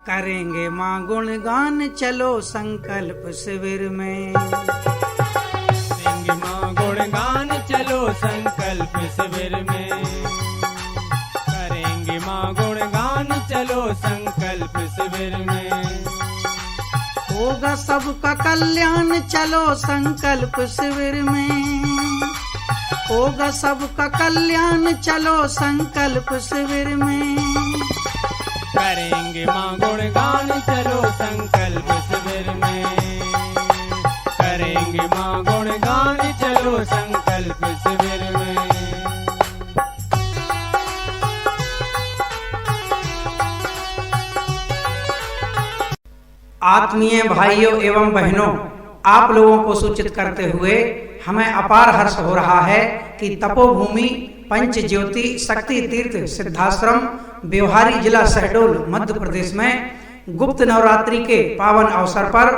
करेंगे माँ गुणगान चलो संकल्प शिविर में। करेंगे माँ गुणगान चलो संकल्प शिविर में। करेंगे माँ गुणगान चलो संकल्प शिविर में। होगा सबका कल्याण चलो संकल्प शिविर में। होगा सबका कल्याण चलो संकल्प शिविर में। करेंगे माँ गुणगान चलो संकल्प शिविर में। करेंगे माँ गुणगान चलो संकल्प शिविर में। आत्मीय भाइयों एवं बहनों, आप लोगों को सूचित करते हुए हमें अपार हर्ष हो रहा है कि तपोभूमि पंच ज्योति शक्ति तीर्थ सिद्धाश्रम ब्योहारी जिला शहडोल मध्य प्रदेश में गुप्त नवरात्रि के पावन अवसर पर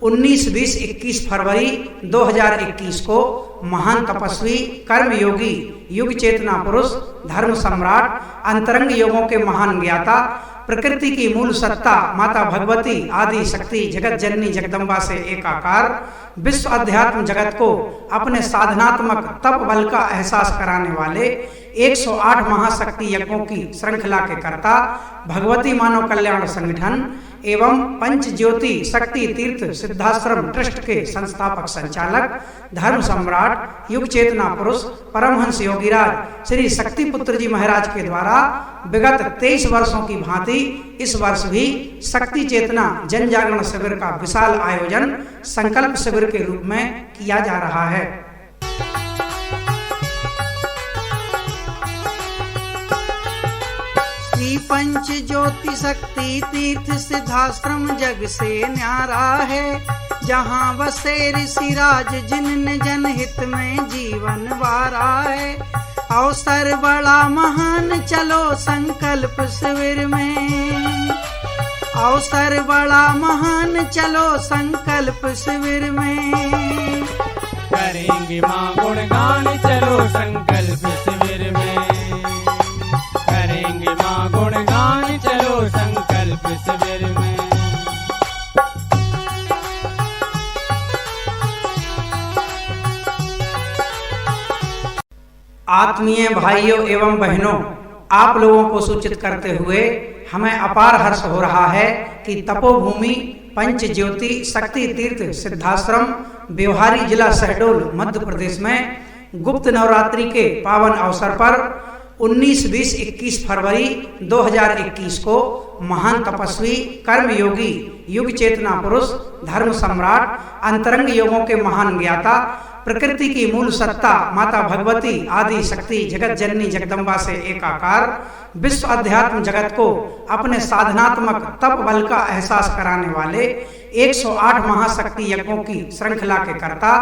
19, 20, 21 फरवरी 2021 को महान तपस्वी कर्मयोगी युग चेतना पुरुष धर्म सम्राट अंतरंग योगों के महान ज्ञाता प्रकृति की मूल सत्ता माता भगवती आदि शक्ति जगत जननी जगदम्बा से एकाकार विश्व अध्यात्म जगत को अपने साधनात्मक तप बल का एहसास कराने वाले 108 महाशक्ति यज्ञों की श्रृंखला के कर्ता भगवती मानव कल्याण संगठन एवं पंच ज्योति शक्ति तीर्थ सिद्धाश्रम ट्रस्ट के संस्थापक संचालक धर्म सम्राट युग चेतना पुरुष परमहंस योगीराज श्री शक्ति पुत्र जी महाराज के द्वारा विगत 23 वर्षों की भांति इस वर्ष भी शक्ति चेतना जन जागरण शिविर का विशाल आयोजन संकल्प शिविर के रूप में किया जा रहा है। श्री पंच ज्योति शक्ति तीर्थ सिद्धाश्रम जग से न्यारा है, जहाँ बसे ऋषिराज जिनने जनहित में जीवन वारा है। अवसर बड़ा महान चलो संकल्प शिविर में। अवसर बड़ा महान चलो संकल्प शिविर में। करेंगे माँ गुणगान चलो संकल्प शिविर में। करेंगे माँ गुणगान चलो संकल्प शिविर में। आत्मीय भाइयों एवं बहनों, आप लोगों को सूचित करते हुए हमें अपार हर्ष हो रहा है कि तपोभूमि पंच ज्योति शक्ति तीर्थ सिद्धाश्रम ब्योहारी जिला शहडोल मध्य प्रदेश में गुप्त नवरात्रि के पावन अवसर पर 19, 20, 21 फरवरी 2021 को महान तपस्वी कर्मयोगी युग चेतना पुरुष धर्म सम्राट अंतरंग योगों के महान ज्ञाता प्रकृति की मूल सत्ता माता भगवती आदि शक्ति जगत जननी जगदम्बा से एकाकार विश्व अध्यात्म जगत को अपने साधनात्मक तप बल का एहसास कराने वाले 108 महाशक्ति यज्ञों की श्रृंखला के कर्ता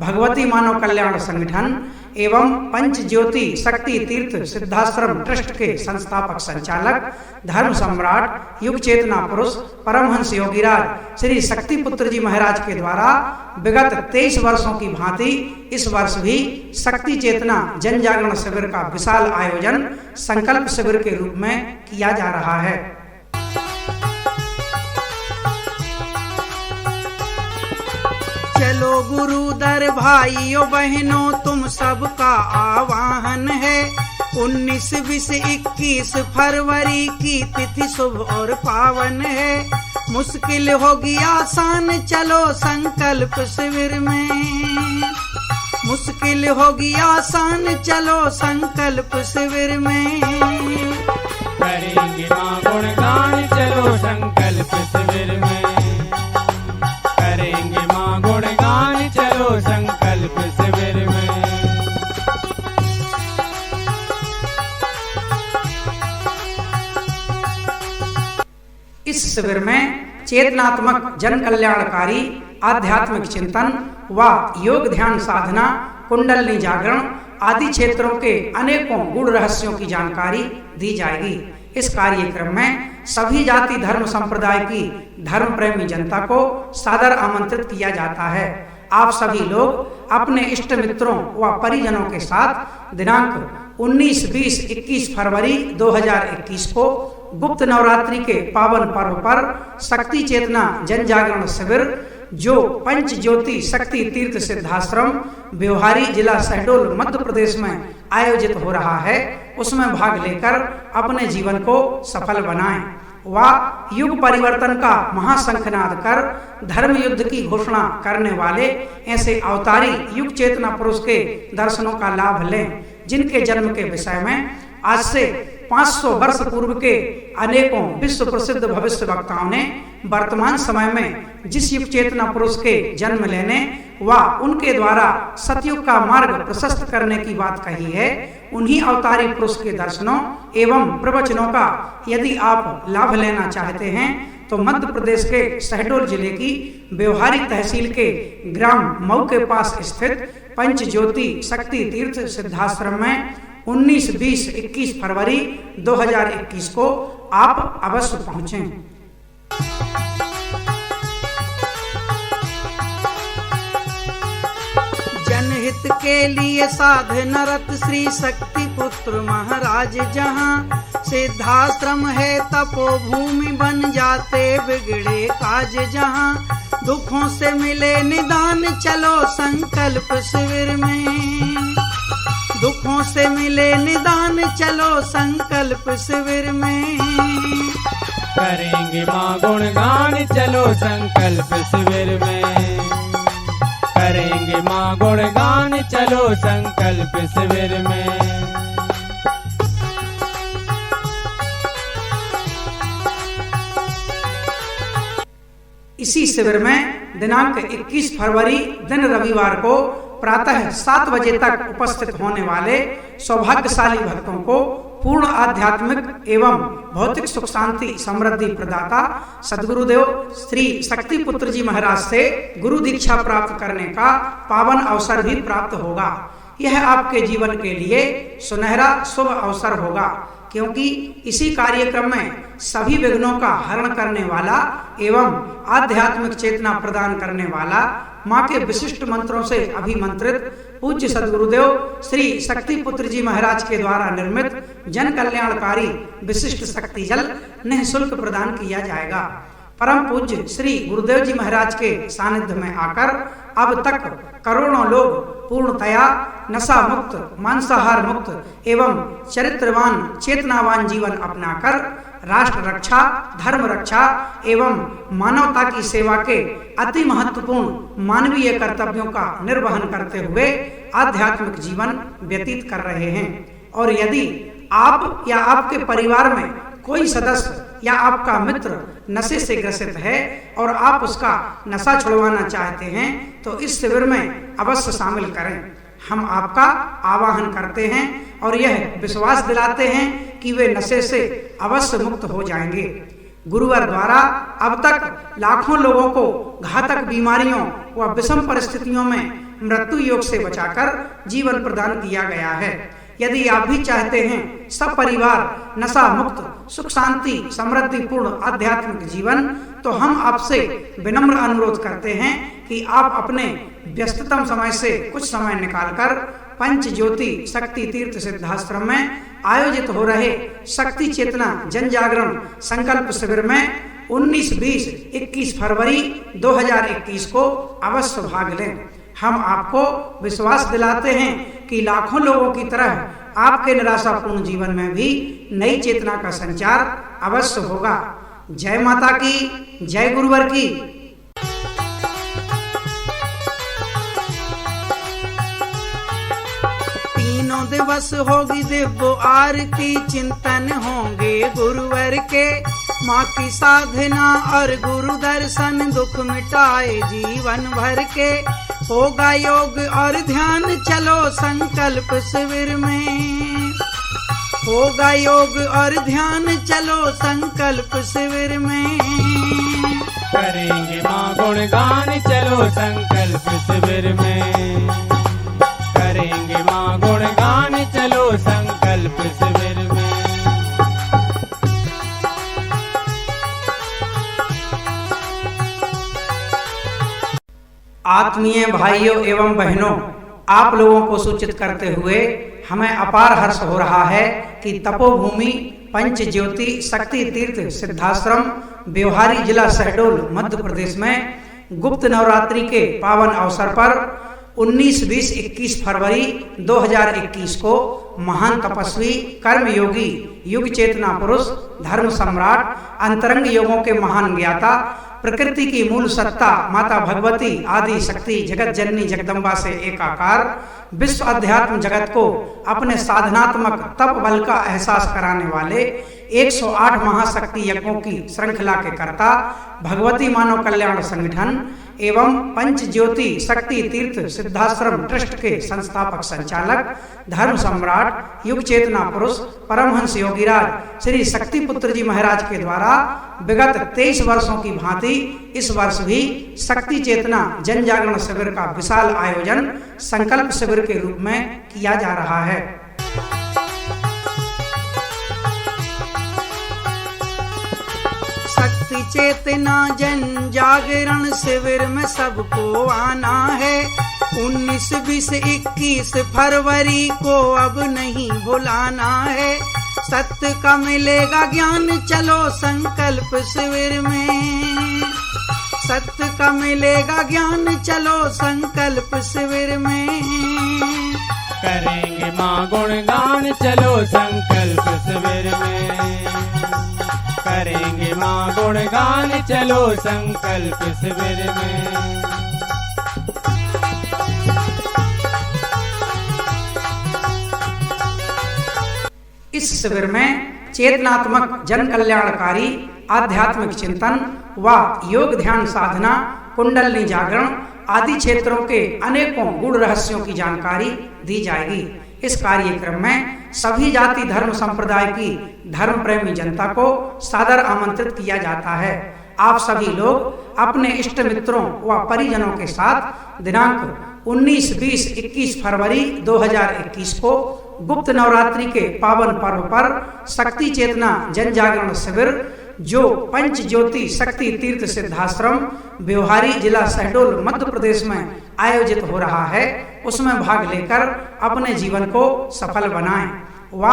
भगवती मानव कल्याण संगठन एवं पंच ज्योति शक्ति तीर्थ सिद्धाश्रम ट्रस्ट के संस्थापक संचालक धर्म सम्राट युग चेतना पुरुष परमहंस योगीराज श्री शक्ति पुत्र जी महाराज के द्वारा विगत 23 वर्षों की भांति इस वर्ष भी शक्ति चेतना जन जागरण शिविर का विशाल आयोजन संकल्प शिविर के रूप में किया जा रहा है। चलो गुरु दर भाइयों बहनों तुम सबका आवाहन है। 19, 20, 21 फरवरी की तिथि शुभ और पावन है। मुश्किल होगी आसान चलो संकल्प शिविर में। मुश्किल होगी आसान चलो संकल्प शिविर में। करेंगे माँ गुणगान चलो संकल्प शिविर में। करेंगे माँ गुणगान चलो संकल्प शिविर में। इस शिविर में चेतनात्मक जन कल्याणकारी आध्यात्मिक चिंतन व योग ध्यान साधना कुंडलनी जागरण आदि क्षेत्रों के अनेकों गूढ़ रहस्यों की जानकारी दी जाएगी। इस कार्यक्रम में सभी जाति धर्म संप्रदाय की धर्म प्रेमी जनता को सादर आमंत्रित किया जाता है। आप सभी लोग अपने इष्ट मित्रों व परिजनों के साथ दिनांक 19, 20, 21 फरवरी 2021 को गुप्त नवरात्रि के पावन पर्व पर शक्ति चेतना जन जागरण शिविर जो पंच ज्योति शक्ति तीर्थ सिद्धाश्रम ब्योहारी जिला शहडोल मध्य प्रदेश में आयोजित हो रहा है, उसमें भाग लेकर अपने जीवन को सफल बनाएं व युग परिवर्तन का महाशंखनाद कर धर्म युद्ध की घोषणा करने वाले ऐसे अवतारी युग चेतना पुरुष के दर्शनों का लाभ लें, जिनके जन्म के विषय में आज से 500 वर्ष पूर्व के अनेकों विश्व प्रसिद्ध भविष्य वक्ताओं ने वर्तमान समय में जिस युग चेतना पुरुष के जन्म लेने व उनके द्वारा सतयुग का मार्ग प्रशस्त करने की बात कही है, उन्हीं अवतारी पुरुष के दर्शनों एवं प्रवचनों का यदि आप लाभ लेना चाहते हैं तो मध्य प्रदेश के शहडोल जिले की ब्योहारी तहसील के ग्राम मऊ के पास स्थित पंच ज्योति शक्ति तीर्थ सिद्धाश्रम में 19, 20, 21 फरवरी 2021 को आप अवश्य पहुंचें। जनहित के लिए साधनरत श्री शक्ति पुत्र महाराज जहाँ सिद्धाश्रम है तपोभूमि बन जाते बिगड़े काज जहाँ दुखों से मिले निदान चलो संकल्प शिविर में, दुखों से मिले निदान चलो संकल्प शिविर में, करेंगे माँ गुणगान चलो संकल्प शिविर में, करेंगे माँ गुणगान चलो संकल्प शिविर में। इसी शिविर में दिनांक 21 फरवरी दिन रविवार को प्रातः 7 बजे तक उपस्थित होने वाले सौभाग्यशाली भक्तों को पूर्ण आध्यात्मिक एवं भौतिक सुख शांति समृद्धि प्रदाता सद्गुरुदेव श्री शक्ति पुत्र जी महाराज से गुरु दीक्षा प्राप्त करने का पावन अवसर भी प्राप्त होगा। यह आपके जीवन के लिए सुनहरा शुभ अवसर होगा, क्योंकि इसी कार्यक्रम में सभी विघ्नों का हरण करने वाला एवं आध्यात्मिक चेतना प्रदान करने वाला माँ के विशिष्ट मंत्रों से अभिमंत्रित पूज्य सद्गुरुदेव श्री शक्ति पुत्र जी महाराज के द्वारा निर्मित जन कल्याणकारी विशिष्ट शक्ति जल निःशुल्क प्रदान किया जाएगा। परम पूज्य श्री गुरुदेव जी महाराज के सानिध्य में आकर अब तक करोड़ों लोग पूर्णतया नशा मुक्त, मांसाहार मुक्त एवं चरित्रवान चेतनावान जीवन अपनाकर राष्ट्र रक्षा, धर्म रक्षा एवं मानवता की सेवा के अति महत्वपूर्ण मानवीय कर्तव्यों का निर्वहन करते हुए आध्यात्मिक जीवन व्यतीत कर रहे हैं। और यदि आप या आपके परिवार में कोई सदस्य या आपका मित्र नशे से ग्रसित है और आप उसका नशा छुड़वाना चाहते हैं तो इस शिविर में अवश्य शामिल करें। हम आपका आवाहन करते हैं और यह विश्वास दिलाते हैं कि वे नशे से अवश्य मुक्त हो जाएंगे। गुरुवर द्वारा अब तक लाखों लोगों को घातक बीमारियों व विषम परिस्थितियों में मृत्यु योग से बचाकर जीवन प्रदान किया गया है। यदि आप भी चाहते हैं सब परिवार नशा मुक्त सुख शांति समृद्धि पूर्ण आध्यात्मिक जीवन, तो हम आपसे विनम्र अनुरोध करते हैं कि आप अपने व्यस्ततम समय से कुछ समय निकालकर पंच ज्योति शक्ति तीर्थ सिद्धाश्रम में आयोजित हो रहे शक्ति चेतना जन जागरण संकल्प शिविर में 19, 20, 21 फरवरी 2021 को अवश्य भाग लें। हम आपको विश्वास दिलाते हैं कि लाखों लोगों की तरह आपके निराशापूर्ण जीवन में भी नई चेतना का संचार अवश्य होगा। जय माता की, जय गुरुवर की। तीनों दिवस होगी दिव्य आरती, चिंतन होंगे गुरुवर के, माँ की साधना और गुरु दर्शन दुख मिटाए जीवन भर के। होगा योग और ध्यान चलो संकल्प शिविर में, होगा योग और ध्यान चलो संकल्प शिविर में। करेंगे माँ गुणगान चलो संकल्प शिविर में, करेंगे माँ गुणगान चलो संकल्प शिविर में। आत्मीय भाइयों एवं बहनों, आप लोगों को सूचित करते हुए हमें अपार हर्ष हो रहा है कि तपोभूमि पंच ज्योति शक्ति तीर्थ सिद्धाश्रम ब्योहारी जिला शहडोल मध्य प्रदेश में गुप्त नवरात्रि के पावन अवसर पर 19, 20, 21 फरवरी 2021 को महान तपस्वी कर्मयोगी युग चेतना पुरुष धर्म सम्राट अंतरंग योगों के महान ज्ञाता प्रकृति की मूल सत्ता माता भगवती आदि शक्ति जगत जननी जगदम्बा से एकाकार विश्व अध्यात्म जगत को अपने साधनात्मक तप बल का एहसास कराने वाले 108 महाशक्ति यज्ञों की श्रृंखला के कर्ता भगवती मानव कल्याण संगठन एवं पंच ज्योति शक्ति तीर्थ सिद्धाश्रम ट्रस्ट के संस्थापक संचालक धर्म सम्राट युग चेतना पुरुष परमहंस योगीराज श्री शक्ति पुत्र जी महाराज के द्वारा विगत 23 वर्षों की भांति इस वर्ष भी शक्ति चेतना जन जागरण शिविर का विशाल आयोजन संकल्प शिविर के रूप में किया जा रहा है। शक्ति चेतना जन जागरण शिविर में सबको आना है। 19, 20, 21 फरवरी को अब नहीं भुलाना है। सत्य का मिलेगा ज्ञान चलो संकल्प शिविर में। सत्य का मिलेगा ज्ञान चलो संकल्प शिविर में। करेंगे माँ गुणगान चलो संकल्प शिविर में। करेंगे माँ गुणगान चलो संकल्प शिविर में। इस शिविर में चेतनात्मक जन कल्याणकारी आध्यात्मिक चिंतन व योग ध्यान साधना कुंडलनी जागरण आदि क्षेत्रों के अनेकों गूढ़ रहस्यों की जानकारी दी जाएगी। इस कार्यक्रम में सभी जाति धर्म संप्रदाय की धर्म प्रेमी जनता को सादर आमंत्रित किया जाता है। आप सभी लोग अपने इष्ट मित्रों व परिजनों के साथ दिनांक 19, 20, 21 फरवरी 2021 को गुप्त नवरात्रि के पावन पर्व पर शक्ति चेतना जन जागरण शिविर जो पंच ज्योति शक्ति तीर्थ सिद्धाश्रम ब्योहारी जिला शहडोल मध्य प्रदेश में आयोजित हो रहा है उसमें भाग लेकर अपने जीवन को सफल बनाएं व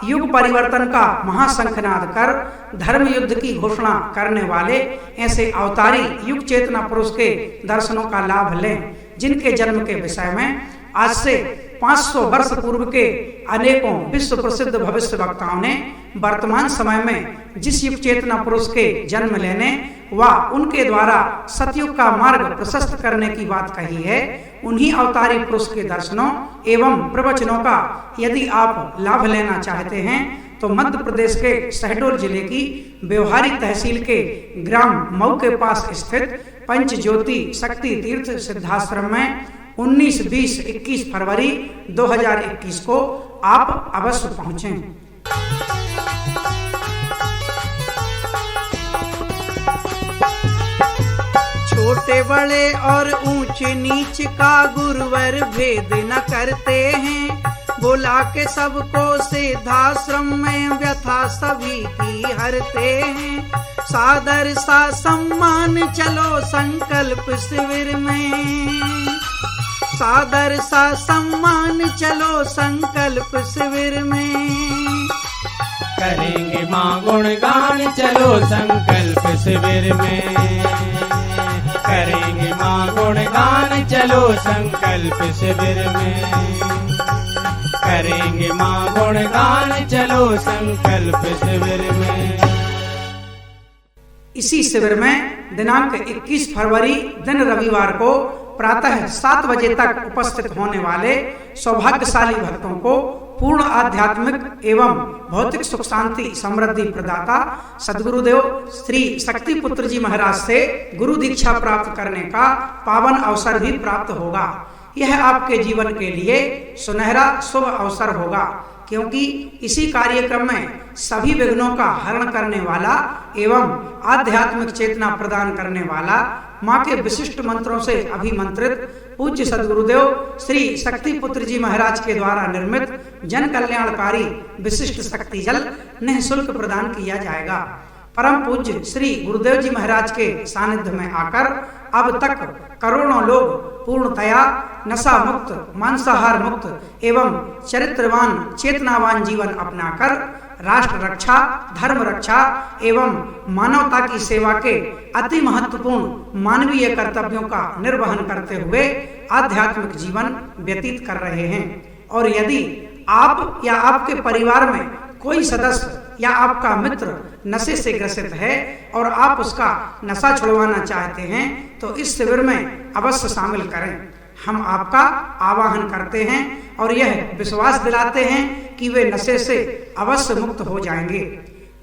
युग परिवर्तन का महाशंखनाद कर धर्म युद्ध की घोषणा करने वाले ऐसे अवतारी युग चेतना पुरुष के दर्शनों का लाभ लें जिनके जन्म के विषय में आज से 500 वर्ष पूर्व के अनेकों विश्व प्रसिद्ध भविष्य वक्ताओं ने वर्तमान समय में जिस युग चेतना पुरुष के जन्म लेने व उनके द्वारा सतयुग का मार्ग प्रशस्त करने की बात कही है उन्हीं अवतारी पुरुष के दर्शनों एवं प्रवचनों का यदि आप लाभ लेना चाहते हैं तो मध्य प्रदेश के शहडोल जिले की ब्योहारी तहसील के ग्राम मऊ के पास स्थित पंच ज्योति शक्ति तीर्थ सिद्धाश्रम में 19, 20, 21 फरवरी 2021 को आप अवश्य पहुंचें। छोटे बड़े और ऊंच नीच का गुरुवर भेद न करते हैं। बुला के सबको सिद्धाश्रम में व्यथा सभी की हरते हैं। सादर सा सम्मान चलो संकल्प शिविर में। सादर सा सम्मान चलो संकल्प शिविर में। करेंगे माँ गुणगान चलो संकल्प शिविर में। करेंगे माँ गुणगान चलो संकल्प शिविर में। करेंगे माँ गुणगान चलो संकल्प शिविर में। इसी शिविर में दिनांक 21 फरवरी दिन रविवार को प्रातः 7 बजे तक उपस्थित होने वाले सौभाग्यशाली भक्तों को पूर्ण आध्यात्मिक एवं भौतिक सुख शांति समृद्धि प्रदाता सद्गुरुदेव श्री शक्ति पुत्र जी महाराज से गुरु दीक्षा प्राप्त करने का पावन अवसर भी प्राप्त होगा। यह आपके जीवन के लिए सुनहरा शुभ अवसर होगा क्योंकि इसी कार्यक्रम में सभी विघ्नों का हरण करने वाला एवं आध्यात्मिक चेतना प्रदान करने वाला माँ के विशिष्ट मंत्रों से अभिमंत्रित पूज्य सद्गुरुदेव श्री शक्ति पुत्र जी महाराज के द्वारा निर्मित जन कल्याणकारी विशिष्ट शक्ति जल निःशुल्क प्रदान किया जाएगा। परम पूज्य श्री गुरुदेव जी महाराज के सानिध्य में आकर अब तक करोड़ों लोग पूर्णतया नशा मुक्त मांसाहार मुक्त एवं चरित्रवान चेतनावान जीवन अपनाकर राष्ट्र रक्षा, धर्म रक्षा एवं मानवता की सेवा के अति महत्वपूर्ण मानवीय कर्तव्यों का निर्वहन करते हुए आध्यात्मिक जीवन व्यतीत कर रहे हैं। और यदि आप या आपके परिवार में कोई सदस्य या आपका मित्र नशे से ग्रसित है और आप उसका नशा छुड़वाना चाहते हैं तो इस शिविर में अवश्य शामिल करें। हम आपका आवाहन करते हैं और यह विश्वास दिलाते हैं कि वे नशे से अवश्य मुक्त हो जाएंगे।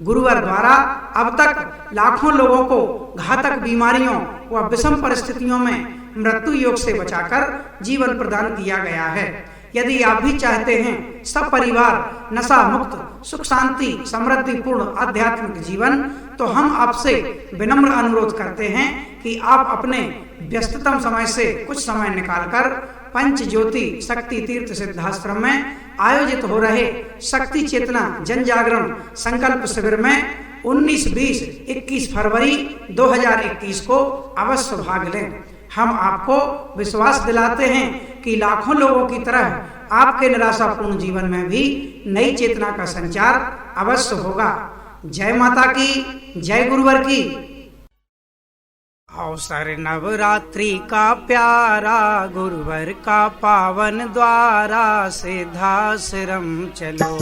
गुरुवर द्वारा अब तक लाखों लोगों को घातक बीमारियों व विषम परिस्थितियों में मृत्यु योग से बचाकर जीवन प्रदान किया गया है। यदि आप भी चाहते हैं सब परिवार नशा मुक्त, सुख शांति, समृद्धिपूर्ण आध्यात्मिक जीवन, तो हम आपसे विनम्र अनुरोध करते हैं कि आप अपने व्यस्ततम समय से कुछ समय निकालकर पंच ज्योति शक्ति तीर्थ सिद्धाश्रम में आयोजित हो रहे शक्ति चेतना जन जागरण संकल्प शिविर में 19, 20, 21 फरवरी 2021 को अवश्य भाग लें। हम आपको विश्वास दिलाते हैं कि लाखों लोगों की तरह आपके निराशापूर्ण जीवन में भी नई चेतना का संचार अवश्य होगा। जय माता की, जय गुरुवर की। अवसर नवरात्रि का प्यारा, गुरुवर का पावन द्वारा, सिद्धाश्रम चलो।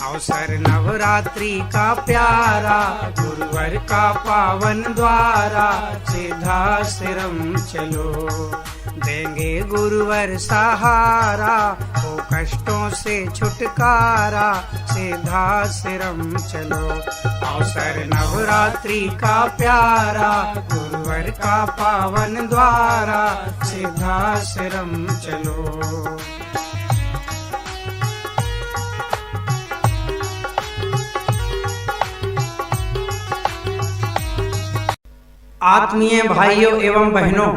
अवसर नवरात्रि का प्यारा, गुरुवर का पावन द्वारा, सिद्धाश्रम चलो। देंगे गुरुवर सहारा, हो कष्टों से छुटकारा, सिद्धाश्रम चलो। अवसर नवरात्रि का प्यारा, गुरुवर का पावन द्वारा, सिद्धाश्रम चलो। आत्मीय भाइयों एवं बहनों,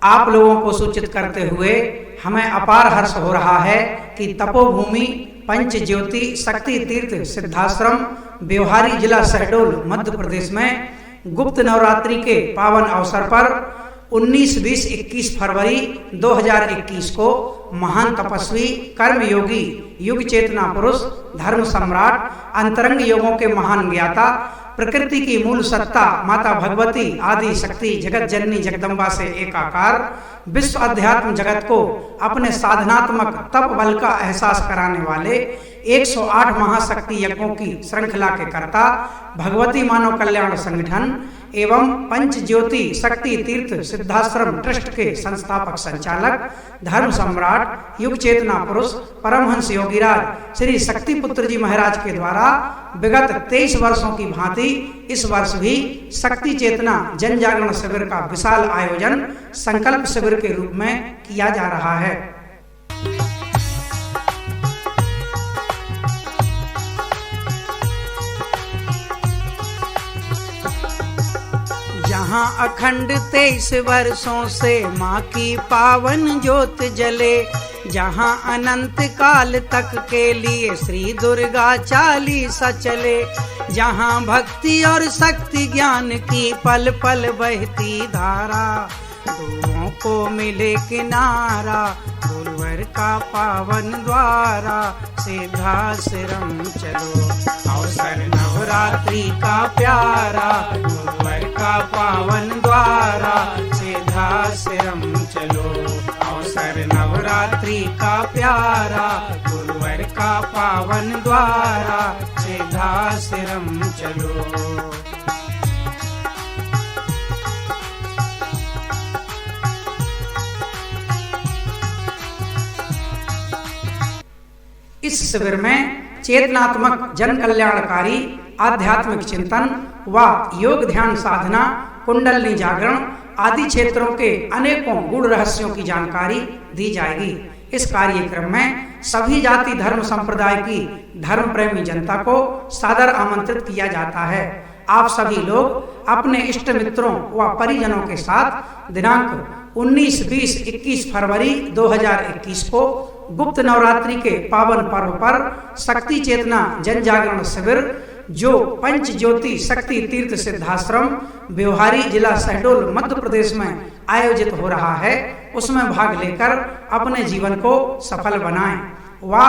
आप लोगों को सूचित करते हुए हमें अपार हर्ष हो रहा है कि तपोभूमि पंच ज्योति शक्ति तीर्थ सिद्धाश्रम व्यवहारी जिला शहडोल मध्य प्रदेश में गुप्त नवरात्रि के पावन अवसर पर 19, 20, 21 फरवरी 2021 को महान तपस्वी, कर्म योगी, युग चेतना पुरुष, धर्म सम्राट, अंतरंग योगों के महान ज्ञाता, प्रकृति की मूल सत्ता माता भगवती आदि शक्ति जगत जननी जगदम्बा से एकाकार, विश्व अध्यात्म जगत को अपने साधनात्मक तप बल का एहसास कराने वाले 108 महाशक्ति यज्ञों की श्रृंखला के कर्ता, भगवती मानव कल्याण संगठन एवं पंच ज्योति शक्ति तीर्थ सिद्धाश्रम ट्रस्ट के संस्थापक संचालक, धर्म सम्राट, युग चेतना पुरुष, परमहंस योगीराज श्री शक्ति पुत्र जी महाराज के द्वारा विगत 23 वर्षों की भांति इस वर्ष भी शक्ति चेतना जन जागरण शिविर का विशाल आयोजन संकल्प शिविर के रूप में किया जा रहा है। जहाँ अखंड 23 वर्षों से माँ की पावन ज्योत जले, जहाँ अनंत काल तक के लिए श्री दुर्गा चालीसा चले, जहाँ भक्ति और शक्ति ज्ञान की पल पल बहती धारा, गुरुओं को मिले किनारा, गुरुवर का पावन द्वारा, सिद्धाश्रम चलो। अवसर नवरात्रि का प्यारा, गुरुवर का पावन द्वारा, सिद्धाश्रम चलो। अवसर नवरात्रि का प्यारा, गुरुवर का पावन द्वारा, सिद्धाश्रम चलो। इस शिविर में चेतनात्मक जन कल्याणकारी आध्यात्मिक चिंतन व योग ध्यान साधना, कुंडलनी जागरण आदि क्षेत्रों के अनेकों गूढ़ रहस्यों की जानकारी दी जाएगी। इस कार्यक्रम में सभी जाति धर्म संप्रदाय की धर्म प्रेमी जनता को सादर आमंत्रित किया जाता है। आप सभी लोग अपने इष्ट मित्रों व परिजनों के साथ दिनांक 19, 20, 21 फरवरी 2021 को गुप्त नवरात्रि के पावन पर्व पर शक्ति चेतना जन जागरण शिविर जो पंच ज्योति शक्ति तीर्थ सिद्धाश्रम व्यवहारी जिला शहडोल मध्य प्रदेश में आयोजित हो रहा है, उसमें भाग लेकर अपने जीवन को सफल बनाएं। व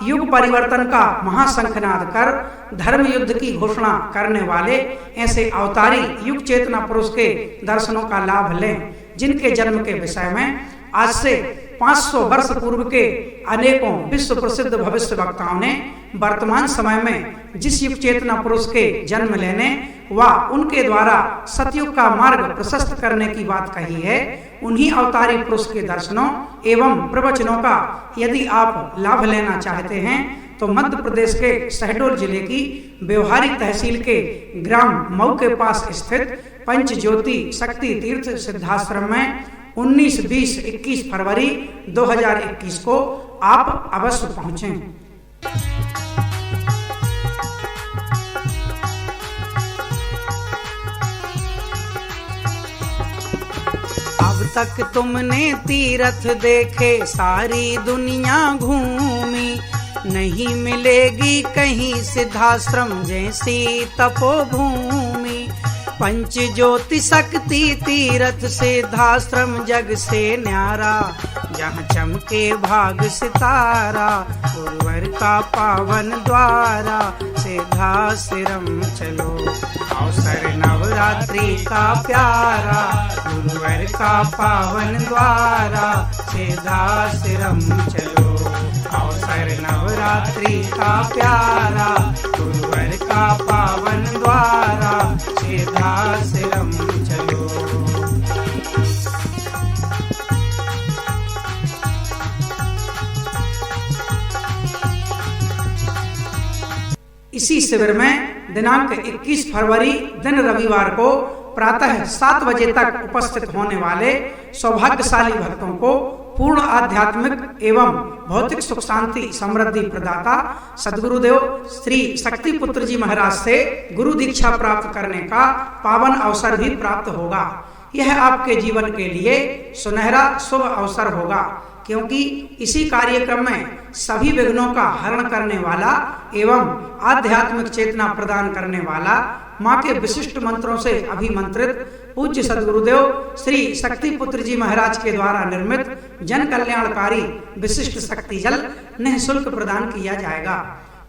युग परिवर्तन का महाशंखनाद कर धर्म युद्ध की घोषणा करने वाले ऐसे अवतारी युग चेतना पुरुष के दर्शनों का लाभ लें, जिनके जन्म के विषय में आज से 500 वर्ष पूर्व के अनेकों विश्व प्रसिद्ध भविष्य वक्ताओं ने वर्तमान समय में जिस युग चेतना पुरुष के जन्म लेने व उनके द्वारा सतयुग का मार्ग प्रशस्त करने की बात कही है, उन्हीं अवतारी पुरुष के दर्शनों एवं प्रवचनों का यदि आप लाभ लेना चाहते हैं तो मध्य प्रदेश के शहडोल जिले की व्यवहारी तहसील के ग्राम मऊ के पास स्थित पंच ज्योति शक्ति तीर्थ सिद्धाश्रम में 19, 20, 21 फरवरी 2021 को आप अवश्य पहुंचें। अब तक तुमने तीर्थ देखे सारी दुनिया घूमी, नहीं मिलेगी कहीं सिद्धाश्रम जैसी तपोभूमि। पंच ज्योति शक्ति तीर्थ सिद्धाश्रम जग से न्यारा, जहाँ चमके भाग सितारा, गुरुवर का पावन द्वारा सिद्धाश्रम चलो। अवसर नवरात्रि का प्यारा, गुरुवर का पावन द्वारा सिद्धाश्रम चलो। अवसर नवरात्रि का प्यारा, गुरुवर का पावन द्वारा सिद्धाश्रम चलो। इसी शिविर में दिनांक 21 फरवरी दिन रविवार को प्रातः 7 बजे तक उपस्थित होने वाले सौभाग्यशाली भक्तों को पूर्ण आध्यात्मिक एवं भौतिक सुख शांति समृद्धि प्रदाता सद्गुरुदेव श्री शक्ति पुत्र जी महाराज से गुरु दीक्षा प्राप्त करने का पावन अवसर भी प्राप्त होगा। यह आपके जीवन के लिए सुनहरा शुभ अवसर होगा, क्योंकि इसी कार्यक्रम में सभी विघ्नों का हरण करने वाला एवं आध्यात्मिक चेतना प्रदान करने वाला माँ के विशिष्ट मंत्रों से अभिमंत्रित पूज्य सद्गुरुदेव श्री शक्ति पुत्र जी महाराज के द्वारा निर्मित जन कल्याणकारी विशिष्ट शक्ति जल निःशुल्क प्रदान किया जाएगा।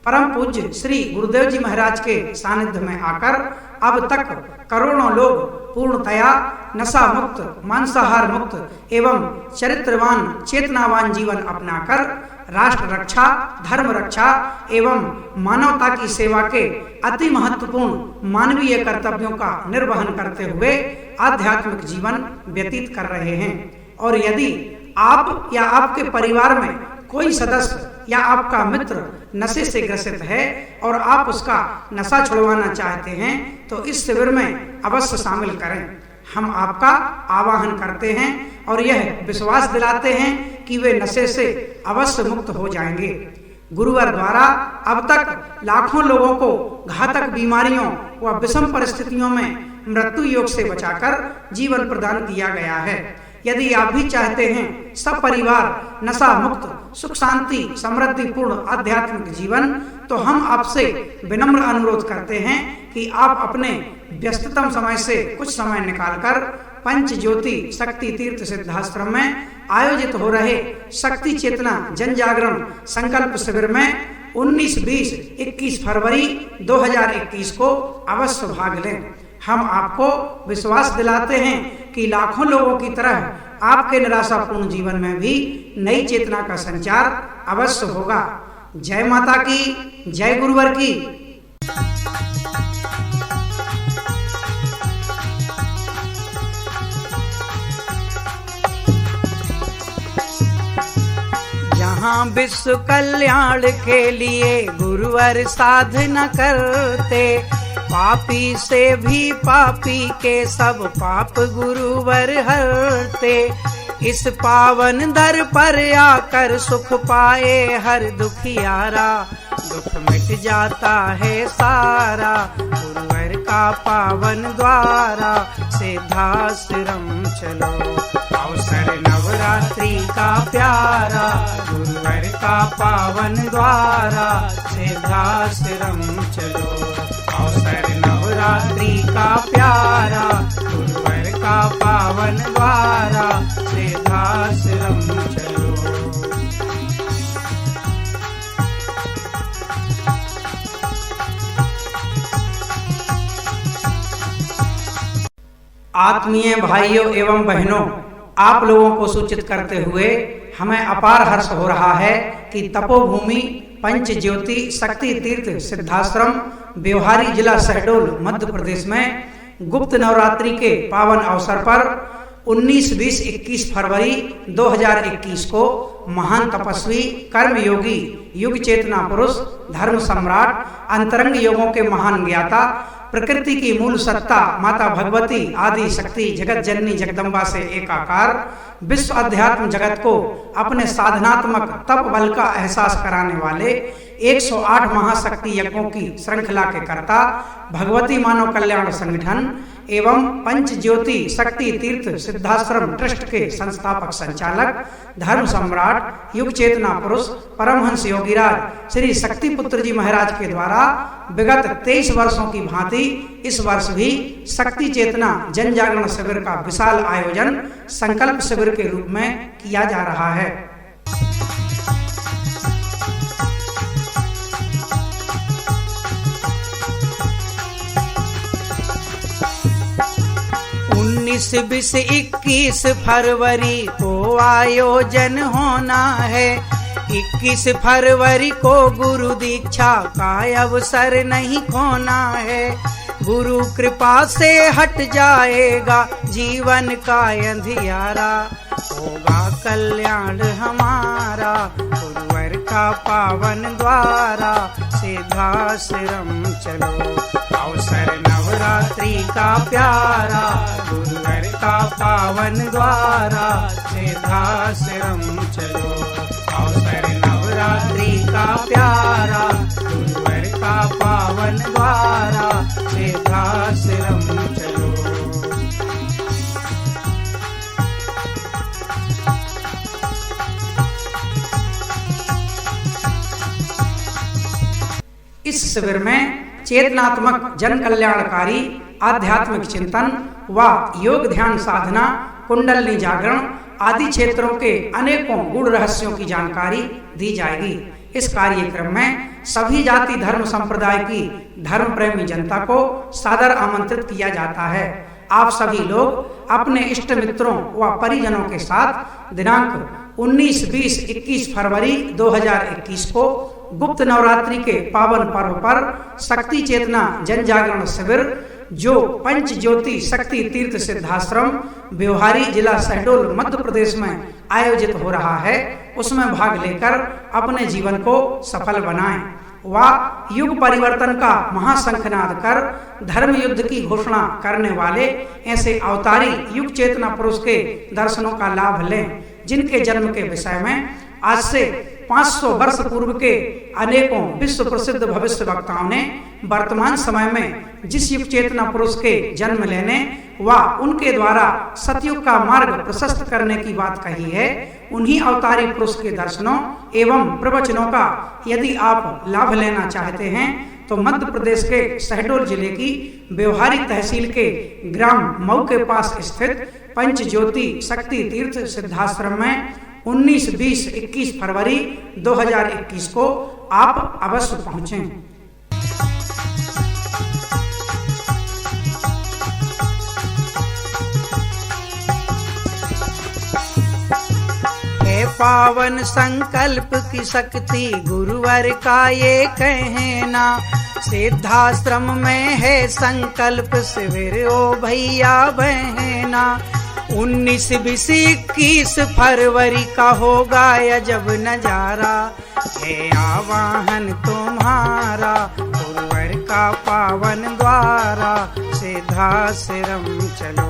परम पूज्य श्री गुरुदेव जी महाराज के सानिध्य में आकर अब तक करोड़ों लोग पूर्णतया नशा मुक्त, मांसाहार मुक्त एवं चरित्रवान चेतनावान जीवन अपनाकर राष्ट्र रक्षा, धर्म रक्षा एवं मानवता की सेवा के अति महत्वपूर्ण मानवीय कर्तव्यों का निर्वहन करते हुए आध्यात्मिक जीवन व्यतीत कर रहे हैं। और यदि आप या आपके परिवार में कोई सदस्य या आपका मित्र नशे से ग्रसित है और आप उसका नशा छुड़वाना चाहते हैं तो इस शिविर में अवश्य शामिल करें। हम आपका आवाहन करते हैं और यह विश्वास दिलाते हैं कि वे नशे से अवश्य मुक्त हो जाएंगे। गुरुवर द्वारा अब तक लाखों लोगों को घातक बीमारियों व विषम परिस्थितियों में मृत्यु योग से बचाकर जीवन प्रदान किया गया है। यदि आप भी चाहते हैं सब परिवार नशा मुक्त, सुख शांति समृद्धि पूर्ण आध्यात्मिक जीवन, तो हम आपसे विनम्र अनुरोध करते हैं कि आप अपने व्यस्ततम समय से कुछ समय निकालकर पंच ज्योति शक्ति तीर्थ सिद्धाश्रम में आयोजित हो रहे शक्ति चेतना जन जागरण संकल्प शिविर में 19, 20, 21 फरवरी 2021 को अवश्य भाग लें। हम आपको विश्वास दिलाते हैं कि लाखों लोगों की तरह आपके निराशापूर्ण जीवन में भी नई चेतना का संचार अवश्य होगा। जय माता की, जय गुरुवर की। जहाँ विश्व कल्याण के लिए गुरुवर साधना करते, पापी से भी पापी के सब पाप गुरुवर हरते। इस पावन दर पर आकर सुख पाए हर दुखियारा, दुख मिट जाता है सारा गुरुवर का पावन द्वारा सिद्धाश्रम चलो। अवसर नवरात्रि का प्यारा, गुरुवर का पावन द्वारा सिद्धाश्रम चलो। अवसर नवरात्रि का प्यारा, गुरुवर का पावन द्वारा सिद्धाश्रम चलो। आत्मीय भाइयों एवं बहनों, आप लोगों को सूचित करते हुए हमें अपार हर्ष हो रहा है कि तपोभूमि पंच ज्योति शक्ति तीर्थ सिद्धाश्रम व्यवहारी जिला शहडोल मध्य प्रदेश में गुप्त नवरात्रि के पावन अवसर पर 19, 20, 21 फरवरी 2021 को महान तपस्वी कर्मयोगी युग चेतना पुरुष धर्म सम्राट अंतरंग योगों के महान ज्ञाता प्रकृति की मूल सत्ता माता भगवती आदि शक्ति जगत जननी जगदम्बा से एकाकार विश्व अध्यात्म जगत को अपने साधनात्मक तप बल का एहसास कराने वाले 108 महाशक्ति यज्ञों की श्रृंखला के कर्ता भगवती मानव कल्याण संगठन एवं पंच ज्योति शक्ति तीर्थ सिद्धाश्रम ट्रस्ट के संस्थापक संचालक धर्म सम्राट युग चेतना पुरुष परमहंस योगीराज श्री शक्ति पुत्र जी महाराज के द्वारा विगत 23 वर्षों की भांति इस वर्ष भी शक्ति चेतना जन जागरण शिविर का विशाल आयोजन संकल्प शिविर के रूप में किया जा रहा है। उन्नीस, 20, 21 फरवरी को आयोजन होना है। 21 फरवरी को गुरु दीक्षा का अवसर नहीं खोना है। गुरु कृपा से हट जाएगा जीवन का अंधियारा, होगा कल्याण हमारा गुरुवर का पावन द्वारा। सिद्धाश्रम चलो अवसर नवरात्रि का प्यारा, गुरुवर का पावन द्वारा। सिद्धाश्रम चलो अवसर नवरात्रि का प्यारा, गुरुवर का पावन द्वारा। सिद्धाश्रम चलो। इस शिविर में चेतनात्मक जन कल्याणकारी आध्यात्मिक चिंतन व योग ध्यान साधना कुंडलनी जागरण आदि क्षेत्रों के अनेकों गूढ़ रहस्यों की जानकारी दी जाएगी। इस कार्यक्रम में सभी जाति धर्म संप्रदाय की धर्म प्रेमी जनता को सादर आमंत्रित किया जाता है। आप सभी लोग अपने इष्ट मित्रों व परिजनों के साथ दिनांक 19, 20, 21 फरवरी 2021 को गुप्त नवरात्रि के पावन पर्व पर शक्ति चेतना जन जागरण शिविर जो पंच ज्योति शक्ति तीर्थ सिद्धाश्रम व्यवहारी जिला शहडोल मध्य प्रदेश में आयोजित हो रहा है, उसमें भाग लेकर अपने जीवन को सफल बनाएं व युग परिवर्तन का महाशंखनाद कर धर्म युद्ध की घोषणा करने वाले ऐसे अवतारी युग चेतना पुरुष के दर्शनों का लाभ लें, जिनके जन्म के विषय में आज से 500 वर्ष पूर्व के अनेकों विश्व प्रसिद्ध भविष्य वक्ताओं ने वर्तमान समय में जिस युग चेतना पुरुष के जन्म लेने व उनके द्वारा सतयुग का मार्ग प्रशस्त करने की बात कही है, उन्हीं अवतारी पुरुष के दर्शनों एवं प्रवचनों का यदि आप लाभ लेना चाहते हैं तो मध्य प्रदेश के शहडोल जिले की व्यवहारी तहसील के ग्राम मऊ के पास स्थित पंच ज्योति शक्ति तीर्थ सिद्धाश्रम में 19, 20, 21 फरवरी 2021 को आप अवश्य पहुंचें। हे पावन संकल्प की शक्ति गुरुवर का ये कहना, सिद्धाश्रम में है संकल्प शिविर ओ भैया बहना। 19, 20, 21 फरवरी का होगा अजब नजारा, है आवाहन तुम्हारा गुरुवर का पावन द्वारा। सिद्धाश्रम चलो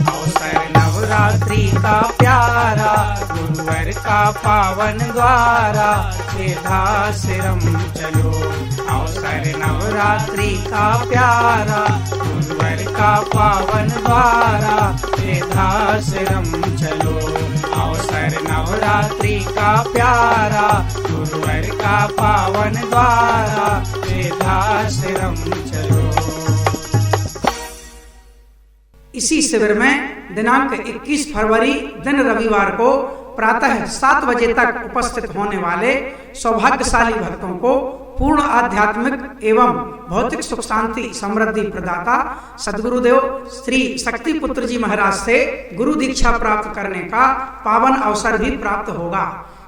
अवसर नवरात्रि का प्यारा, गुरुवर का पावन द्वारा। सिद्धाश्रम चलो अवसर नवरात्रि का प्यारा, गुरुवर का पावन द्वारा। सिद्धाश्रम चलो अवसर नवरात्रि का प्यारा, गुरुवर का पावन द्वारा। सिद्धाश्रम चलो। इसी शिविर में दिनांक 21 फरवरी दिन रविवार को प्रातः 7 बजे तक उपस्थित होने वाले सौभाग्यशाली भक्तों को पूर्ण आध्यात्मिक एवं भौतिक सुख शांति समृद्धि प्रदाता सद्गुरुदेव श्री शक्ति पुत्र जी महाराज से गुरु दीक्षा प्राप्त करने का पावन अवसर भी प्राप्त होगा।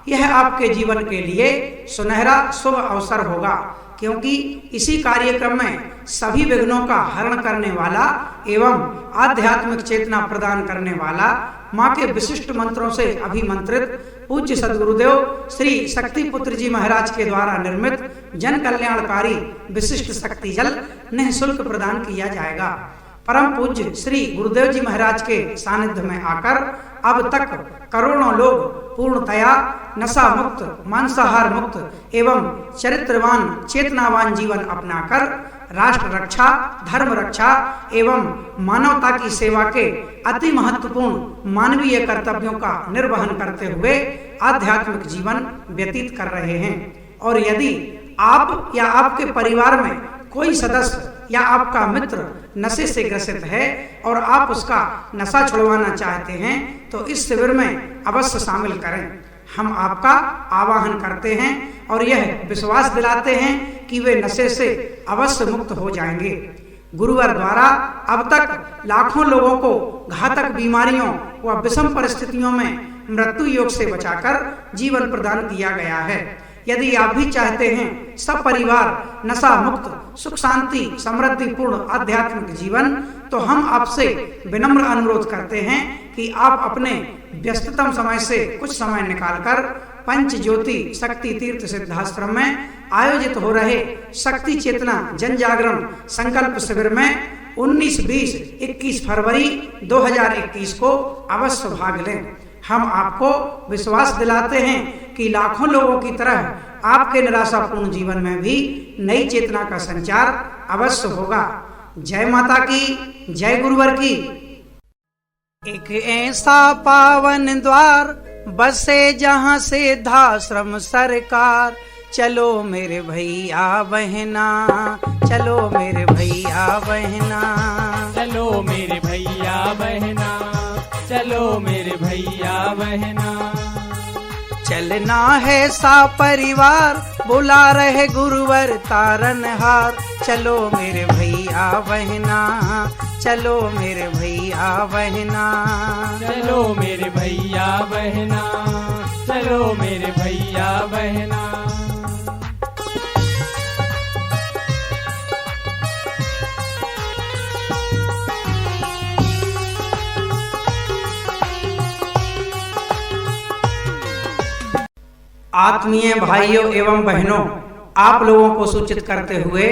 यह आपके जीवन के लिए सुनहरा शुभ अवसर होगा, क्योंकि इसी कार्यक्रम में सभी विघ्नों का हरण करने वाला एवं आध्यात्मिक चेतना प्रदान करने वाला माँ के विशिष्ट मंत्रों से अभिमंत्रित पूज्य सद्गुरुदेव श्री शक्ति पुत्र जी महाराज के द्वारा निर्मित जन कल्याणकारी विशिष्ट शक्ति जल निःशुल्क प्रदान किया जाएगा। परम पूज्य श्री गुरुदेव जी महाराज के सानिध्य में आकर अब तक करोड़ों लोग पूर्णतया नशा मुक्त, मांसाहार मुक्त एवं चरित्रवान चेतनावान जीवन अपनाकर राष्ट्र रक्षा, धर्म रक्षा एवं मानवता की सेवा के अति महत्वपूर्ण मानवीय कर्तव्यों का निर्वहन करते हुए आध्यात्मिक जीवन व्यतीत कर रहे हैं। और यदि आप या आपके परिवार में कोई सदस्य या आपका मित्र नशे से ग्रसित है और आप उसका नशा छुड़वाना चाहते हैं, तो इस शिविर में अवश्य शामिल करें। हम आपका आवाहन करते हैं और यह विश्वास दिलाते हैं कि वे नशे से अवश्य मुक्त हो जाएंगे। गुरुवर द्वारा अब तक लाखों लोगों को घातक बीमारियों व विषम परिस्थितियों में मृत्यु योग से बचाकर जीवन प्रदान किया गया है। यदि आप भी चाहते हैं सब परिवार नशा मुक्त, सुख शांति समृद्धि पूर्ण आध्यात्मिक जीवन, तो हम आपसे विनम्र अनुरोध करते हैं कि आप अपने व्यस्ततम समय से कुछ समय निकालकर पंच ज्योति शक्ति तीर्थ सिद्धाश्रम में आयोजित हो रहे शक्ति चेतना जन जागरण संकल्प शिविर में 19, 20, 21 फरवरी 2021 को अवश्य भाग लें। हम आपको विश्वास दिलाते हैं कि लाखों लोगों की तरह आपके निराशापूर्ण जीवन में भी नई चेतना का संचार अवश्य होगा। जय माता की, जय गुरुवर की। एक ऐसा पावन द्वार बसे जहाँ सिद्धाश्रम सरकार, चलो मेरे भैया बहना, चलो मेरे भैया बहना, चलो मेरे भैया बहना, चलो मेरे भैया बहना। चलना है सा परिवार, बुला रहे गुरुवर तारनहार, चलो मेरे भैया बहना, चलो मेरे भैया बहना, चलो मेरे भैया बहना, चलो मेरे भैया बहना। आत्मीय भाइयों एवं बहनों, आप लोगों को सूचित करते हुए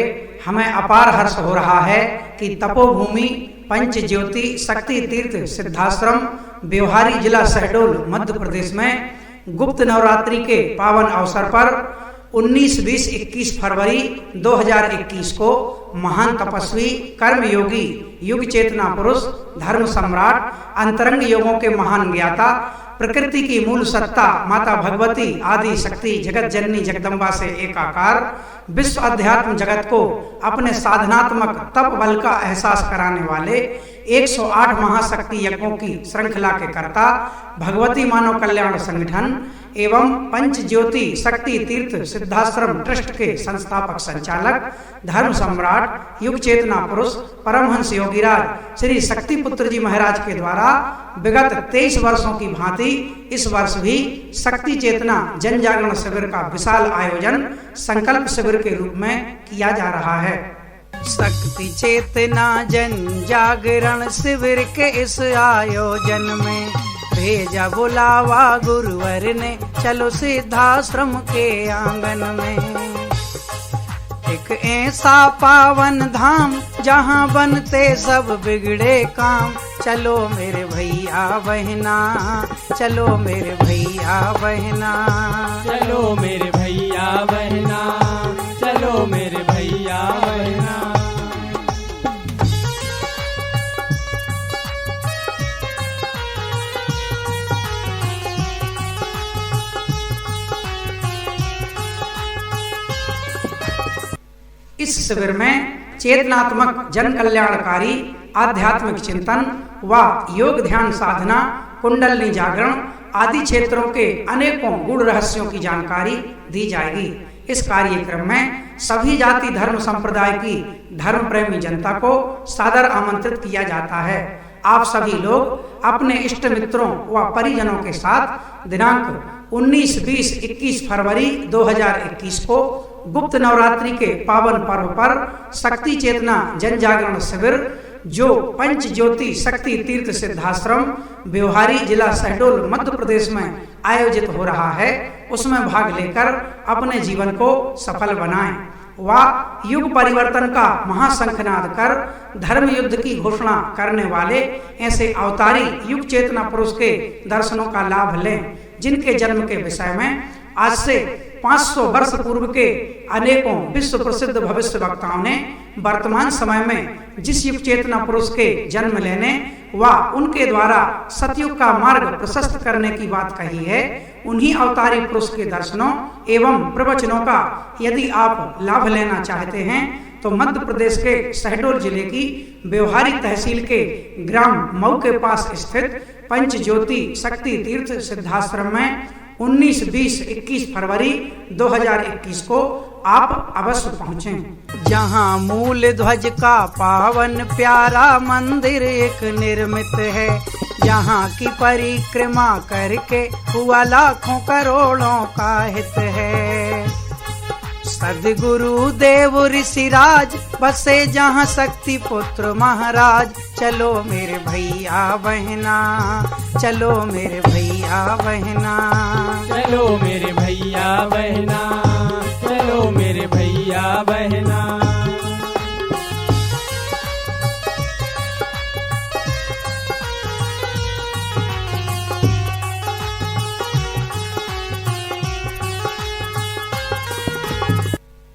हमें अपार हर्ष हो रहा है कि तपोभूमि पंच ज्योति शक्ति तीर्थ सिद्धाश्रम व्यवहारी जिला शहडोल मध्य प्रदेश में गुप्त नवरात्रि के पावन अवसर पर 19, 20, 21 फरवरी 2021 को महान तपस्वी कर्मयोगी युग चेतना पुरुष धर्म सम्राट अंतरंग योगों के महान ज्ञाता प्रकृति की मूल सत्ता माता भगवती आदि शक्ति जगत जननी जगदम्बा से एकाकार विश्व अध्यात्म जगत को अपने साधनात्मक तप बल का एहसास कराने वाले 108 महाशक्ति यज्ञों की श्रृंखला के कर्ता भगवती मानव कल्याण संगठन एवं पंच ज्योति शक्ति तीर्थ सिद्धाश्रम ट्रस्ट के संस्थापक संचालक धर्म सम्राट युग चेतना पुरुष परमहंस योगीराज श्री शक्ति पुत्र जी महाराज के द्वारा विगत 23 वर्षों की भांति इस वर्ष भी शक्ति चेतना जन जागरण शिविर का विशाल आयोजन संकल्प शिविर के रूप में किया जा रहा है। शक्ति चेतना जन जागरण शिविर के इस आयोजन में भेजा बुलावा गुरुवर ने, चलो सिद्धाश्रम के आंगन में। एक ऐसा पावन धाम जहाँ बनते सब बिगड़े काम, चलो मेरे भैया बहना, चलो मेरे भैया बहना, चलो मेरे भैया बहना, चलो मेरे भैया बहना। इस शिविर में चेतनात्मक जन कल्याणकारी आध्यात्मिक चिंतन व योग ध्यान साधना कुंडलनी जागरण आदि क्षेत्रों के अनेकों गूढ़ रहस्यों की जानकारी दी जाएगी। इस कार्यक्रम में सभी जाति धर्म संप्रदाय की धर्म प्रेमी जनता को सादर आमंत्रित किया जाता है। आप सभी लोग अपने इष्ट मित्रों व परिजनों के साथ दिनांक 19, 20, 21 फरवरी 2021 को गुप्त नवरात्रि के पावन पर्व पर शक्ति चेतना जन जागरण शिविर जो पंच ज्योति शक्ति तीर्थ सिद्धाश्रम ब्योहारी जिला शहडोल मध्य प्रदेश में आयोजित हो रहा है, उसमें भाग लेकर अपने जीवन को सफल बनाएं व युग परिवर्तन का महाशंखनाद कर धर्म युद्ध की घोषणा करने वाले ऐसे अवतारी युग चेतना पुरुष के दर्शनों का लाभ लें, जिनके जन्म के विषय में आज से 500 वर्ष पूर्व के अनेकों विश्व प्रसिद्ध भविष्य वक्ताओं ने वर्तमान समय में जिस युग चेतना पुरुष के जन्म लेने व उनके द्वारा सतयुग का मार्ग प्रशस्त करने की बात कही है, उन्हीं अवतारी पुरुष के दर्शनों एवं प्रवचनों का यदि आप लाभ लेना चाहते हैं तो मध्य प्रदेश के शहडोल जिले की ब्योहारी तहसील के ग्राम मऊ के पास स्थित पंच ज्योति शक्ति तीर्थ सिद्धाश्रम में 19, 20, 21 फरवरी 2021 को आप अवश्य पहुँचें। जहाँ मूल ध्वज का पावन प्यारा मंदिर एक निर्मित है, जहाँ की परिक्रमा करके हुआ लाखों करोड़ों का हित है। सदगुरु देव ऋषिराज बसे जहाँ शक्ति पुत्र महाराज, चलो मेरे भैया बहना, चलो मेरे भैया बहना, चलो मेरे भैया बहना, चलो मेरे भैया बहना।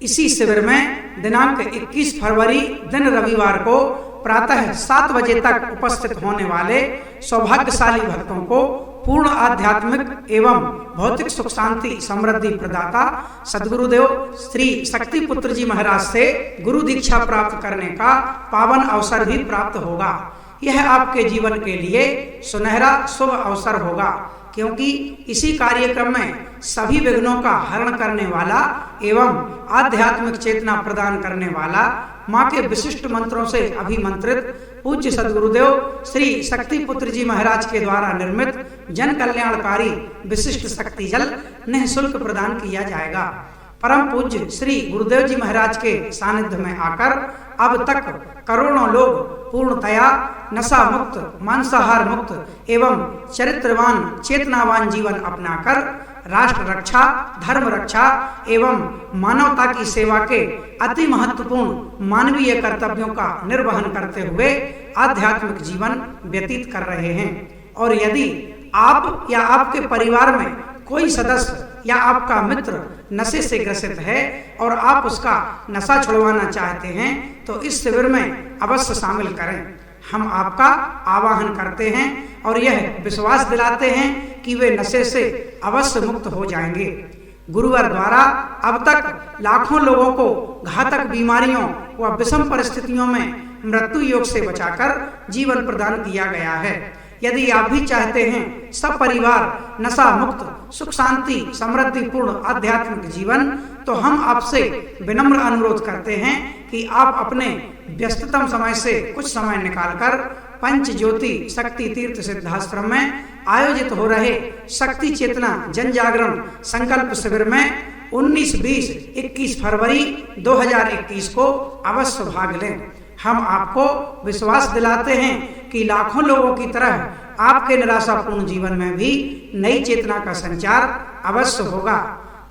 इसी शिविर में दिनांक 21 फरवरी दिन रविवार को प्रातः 7 बजे तक उपस्थित होने वाले सौभाग्यशाली भक्तों को पूर्ण आध्यात्मिक एवं भौतिक सुख शांति समृद्धि प्रदाता सद्गुरुदेव श्री शक्ति पुत्र जी महाराज से गुरु दीक्षा प्राप्त करने का पावन अवसर भी प्राप्त होगा। यह आपके जीवन के लिए सुनहरा शुभ अवसर होगा, क्योंकि इसी कार्यक्रम में सभी विघ्नों का हरण करने वाला एवं आध्यात्मिक चेतना प्रदान करने वाला माँ के विशिष्ट मंत्रों से अभिमंत्रित पूज्य सद्गुरुदेव श्री शक्ति पुत्र जी महाराज के द्वारा निर्मित जन कल्याणकारी विशिष्ट शक्ति जल निःशुल्क प्रदान किया जाएगा। परम पूज्य श्री गुरुदेव जी महाराज के सानिध्य में आकर अब तक करोड़ों लोग पूर्णतया नशा मुक्त, मांसाहार मुक्त एवं चरित्रवान चेतनावान जीवन अपनाकर राष्ट्र रक्षा, धर्म रक्षा एवं मानवता की सेवा के अति महत्वपूर्ण मानवीय कर्तव्यों का निर्वहन करते हुए आध्यात्मिक जीवन व्यतीत कर रहे हैं। और यदि आप या आपके परिवार में कोई सदस्य या आपका मित्र नशे से ग्रसित है और आप उसका नशा छुड़वाना चाहते हैं तो इस शिविर में अवश्य शामिल करें। हम आपका आवाहन करते हैं और यह विश्वास दिलाते हैं कि वे नशे से अवश्य मुक्त हो जाएंगे। गुरुवर द्वारा अब तक लाखों लोगों को घातक बीमारियों व विषम परिस्थितियों में मृत्यु योग से बचाकर जीवन प्रदान किया गया है। यदि आप भी चाहते हैं सब परिवार नशा मुक्त, सुख शांति समृद्धि पूर्ण आध्यात्मिक जीवन, तो हम आपसे विनम्र अनुरोध करते हैं कि आप अपने व्यस्ततम समय से कुछ समय निकालकर पंच ज्योति शक्ति तीर्थ सिद्धाश्रम में आयोजित हो रहे शक्ति चेतना जन जागरण संकल्प शिविर में 19, 20, 21 फरवरी 2021 को अवश्य भाग लें। हम आपको विश्वास दिलाते हैं कि लाखों लोगों की तरह आपके निराशापूर्ण जीवन में भी नई चेतना का संचार अवश्य होगा।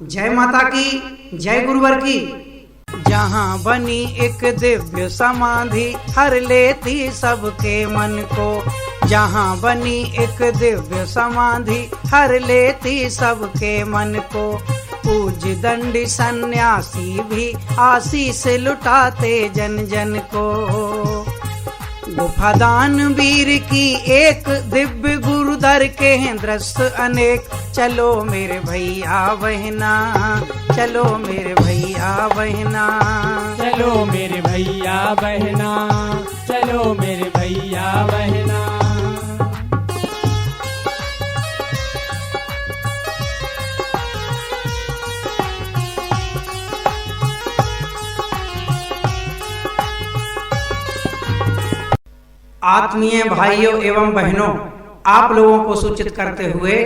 जय माता की, जय गुरुवर की। जहाँ बनी एक दिव्य समाधि हर लेती सबके मन को, जहाँ बनी एक दिव्य समाधि हर लेती सबके मन को, पूज्य दंडी सन्यासी भी आशीष लुटाते जन जन को। गुफादान वीर की एक दिव्य गुरुदर के हैं दृश्य अनेक, चलो मेरे भैया बहना, चलो मेरे भैया बहना, चलो मेरे भैया बहना, चलो मेरे भैया बहना। आत्मीय भाइयों एवं बहनों, आप लोगों को सूचित करते हुए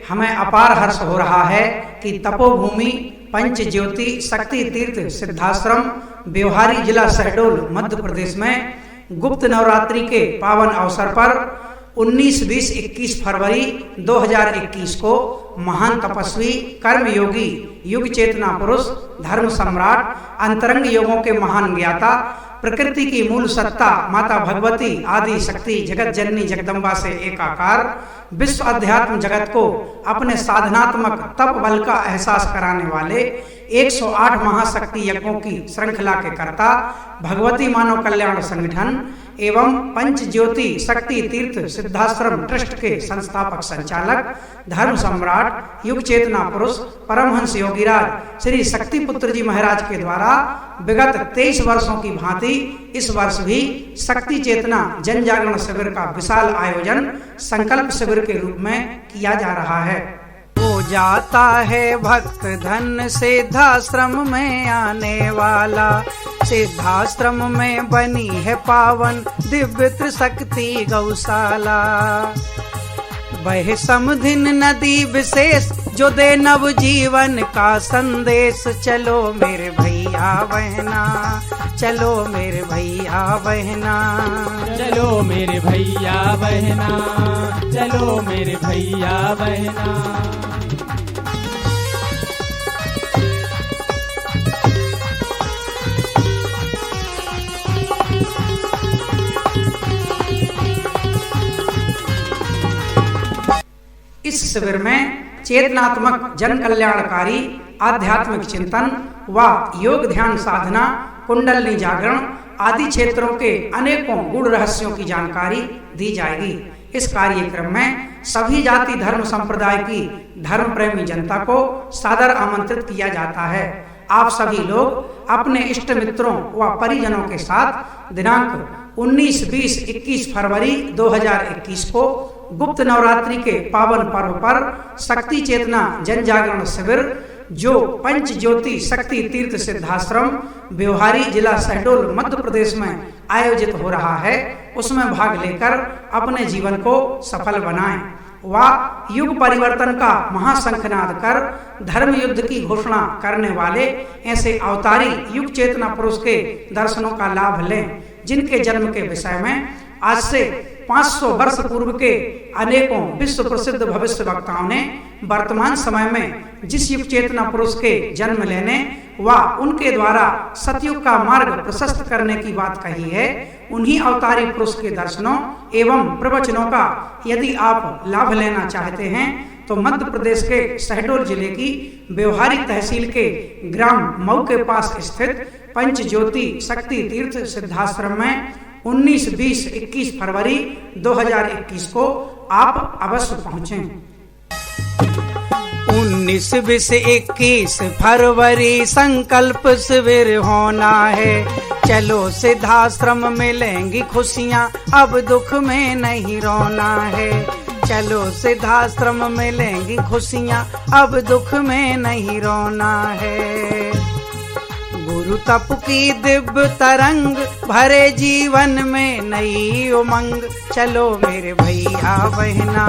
हमें अपार हर्ष हो रहा है कि तपोभूमि पंच ज्योति शक्ति तीर्थ सिद्धाश्रम ब्योहारी जिला शहडोल मध्य प्रदेश में गुप्त नवरात्रि के पावन अवसर पर 19, 20, 21 फरवरी 2021 को महान तपस्वी कर्मयोगी युग चेतना पुरुष धर्म सम्राट अंतरंग योगों के महान ज्ञाता प्रकृति की मूल सत्ता माता भगवती आदि शक्ति जगत जननी जगदम्बा से एकाकार विश्व अध्यात्म जगत को अपने साधनात्मक तप बल का एहसास कराने वाले 108 महाशक्ति यज्ञों की श्रृंखला के कर्ता भगवती मानव कल्याण संगठन एवं पंच ज्योति शक्ति तीर्थ सिद्धाश्रम ट्रस्ट के संस्थापक संचालक धर्म सम्राट युग चेतना पुरुष परमहंस योगीराज श्री शक्ति पुत्र जी महाराज के द्वारा विगत 23 वर्षों की भांति इस वर्ष भी शक्ति चेतना जन जागरण शिविर का विशाल आयोजन संकल्प शिविर के रूप में किया जा रहा है। हो जाता है भक्त धन सिद्धाश्रम में आने वाला, सिद्धाश्रम में बनी है पावन दिव्य त्रिशक्ति गौशाला। वह समधिन नदी विशेष जो दे नव जीवन का संदेश। चलो मेरे भैया बहना, चलो मेरे भैया बहना, चलो मेरे भैया बहना, चलो मेरे भैया बहना। इस शिविर में चेतनात्मक जन कल्याणकारी आध्यात्मिक चिंतन व योग ध्यान साधना कुंडलनी जागरण आदि क्षेत्रों के अनेकों गूढ़ रहस्यों की जानकारी दी जाएगी। इस कार्यक्रम में सभी जाति धर्म संप्रदाय की धर्म प्रेमी जनता को सादर आमंत्रित किया जाता है। आप सभी लोग अपने इष्ट मित्रों व परिजनों के साथ दिनांक 19, 20, 21 फरवरी 2021 को गुप्त नवरात्रि के पावन पर्व पर शक्ति चेतना जन जागरण शिविर जो पंच ज्योति शक्ति तीर्थ सिद्धाश्रम ब्योहारी जिला शहडोल मध्य प्रदेश में आयोजित हो रहा है, उसमें भाग लेकर अपने जीवन को सफल बनाएं व युग परिवर्तन का महाशंखनाद कर धर्म युद्ध की घोषणा करने वाले ऐसे अवतारी युग चेतना पुरुष के दर्शनों का लाभ लें, जिनके जन्म के विषय में आज से 500 वर्ष पूर्व के अनेकों विश्व प्रसिद्ध भविष्य वक्ताओं ने वर्तमान समय में जिस युग चेतना पुरुष के जन्म लेने व उनके द्वारा सतयुग का मार्ग प्रशस्त करने की बात कही है, उन्हीं अवतारी पुरुष के दर्शनों एवं प्रवचनों का यदि आप लाभ लेना चाहते हैं तो मध्य प्रदेश के शहडोल जिले की ब्योहारी तहसील के ग्राम मऊ के पास स्थित पंच ज्योति शक्ति तीर्थ सिद्धाश्रम में 19, 20, 21 फरवरी 2021 को आप अवश्य पहुंचें। 19, 20, 21 फरवरी संकल्प शिविर होना है। चलो सिद्धाश्रम मिलेंगी खुशियाँ, अब दुख में नहीं रोना है। चलो सिद्धाश्रम मिलेंगी खुशियाँ, अब दुख में नहीं रोना है। गुरु तप की दिव्य तरंग भरे जीवन में नई उमंग। चलो मेरे भैया बहना,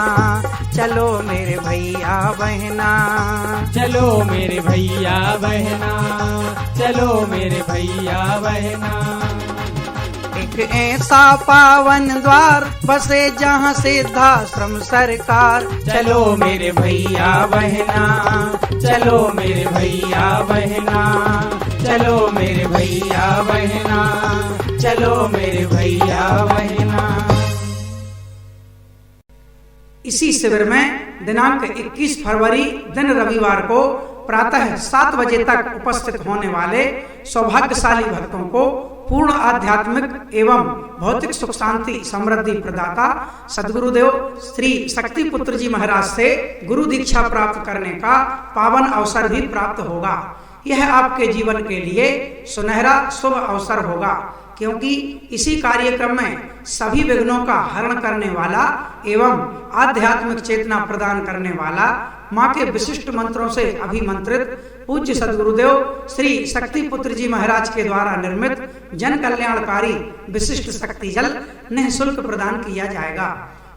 चलो मेरे भैया बहना, चलो मेरे भैया बहना, चलो मेरे भैया बहना। एक ऐसा पावन द्वार बसे जहाँ सिद्धाश्रम सरकार। चलो मेरे भैया बहना, चलो मेरे भैया बहना, चलो मेरे भैया बहना, चलो मेरे भैया बहना। इसी शिविर में दिनांक 21 फरवरी दिन रविवार को प्रातः 7 बजे तक उपस्थित होने वाले सौभाग्यशाली भक्तों को पूर्ण आध्यात्मिक एवं भौतिक सुख शांति समृद्धि प्रदाता सद्गुरुदेव श्री शक्ति पुत्र जी महाराज से गुरु दीक्षा प्राप्त करने का पावन अवसर भी प्राप्त होगा। यह आपके जीवन के लिए सुनहरा शुभ अवसर होगा, क्योंकि इसी कार्यक्रम में सभी विघ्नों का हरण करने वाला एवं आध्यात्मिक चेतना प्रदान करने वाला माँ के विशिष्ट मंत्रों से अभिमंत्रित पूज्य सद्गुरुदेव श्री शक्ति पुत्र जी महाराज के द्वारा निर्मित जन कल्याणकारी विशिष्ट शक्ति जल निःशुल्क प्रदान किया जाएगा।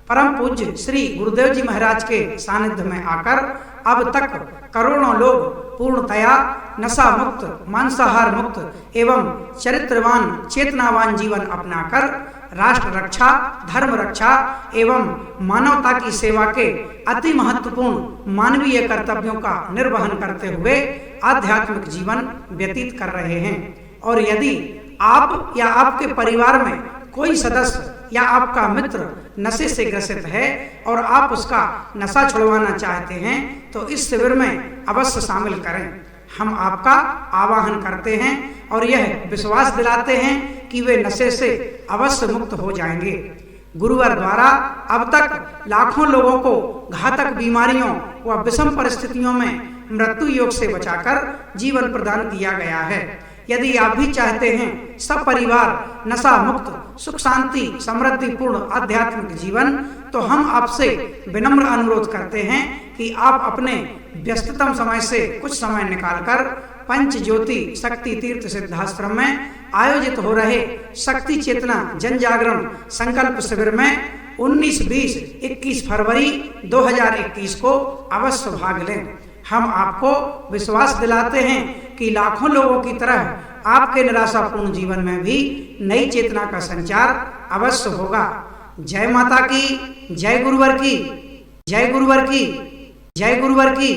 परम पूज्य श्री गुरुदेव जी महाराज के सानिध्य में आकर अब तक करोड़ों लोग पूर्णतया नशा मुक्त, मांसाहार मुक्त एवं चरित्रवान, चेतनावान जीवन अपनाकर राष्ट्र रक्षा, धर्म रक्षा एवं मानवता की सेवा के अति महत्वपूर्ण मानवीय कर्तव्यों का निर्वहन करते हुए आध्यात्मिक जीवन व्यतीत कर रहे हैं। और यदि आप या आपके परिवार में कोई सदस्य या आपका मित्र नशे से ग्रसित है और आप उसका नशा छुड़वाना चाहते हैं तो इस शिविर में अवश्य शामिल करें। हम आपका आवाहन करते हैं और यह विश्वास दिलाते हैं कि वे नशे से अवश्य मुक्त हो जाएंगे। गुरुवर द्वारा अब तक लाखों लोगों को घातक बीमारियों व विषम परिस्थितियों में मृत्यु योग से बचाकर जीवन प्रदान किया गया है। यदि आप भी चाहते हैं सब परिवार नशा मुक्त, सुख शांति, समृद्धिपूर्ण आध्यात्मिक जीवन, तो हम आपसे विनम्र अनुरोध करते हैं कि आप अपने व्यस्ततम समय से कुछ समय निकालकर पंच ज्योति शक्ति तीर्थ सिद्धाश्रम में आयोजित हो रहे शक्ति चेतना जन जागरण संकल्प शिविर में 19, 20, 21 फरवरी 2021 को अवश्य भाग लें। हम आपको विश्वास दिलाते हैं कि लाखों लोगों की तरह आपके निराशापूर्ण जीवन में भी नई चेतना का संचार अवश्य होगा। जय माता की, जय गुरुवर की, जय गुरुवर की, जय गुरुवर की।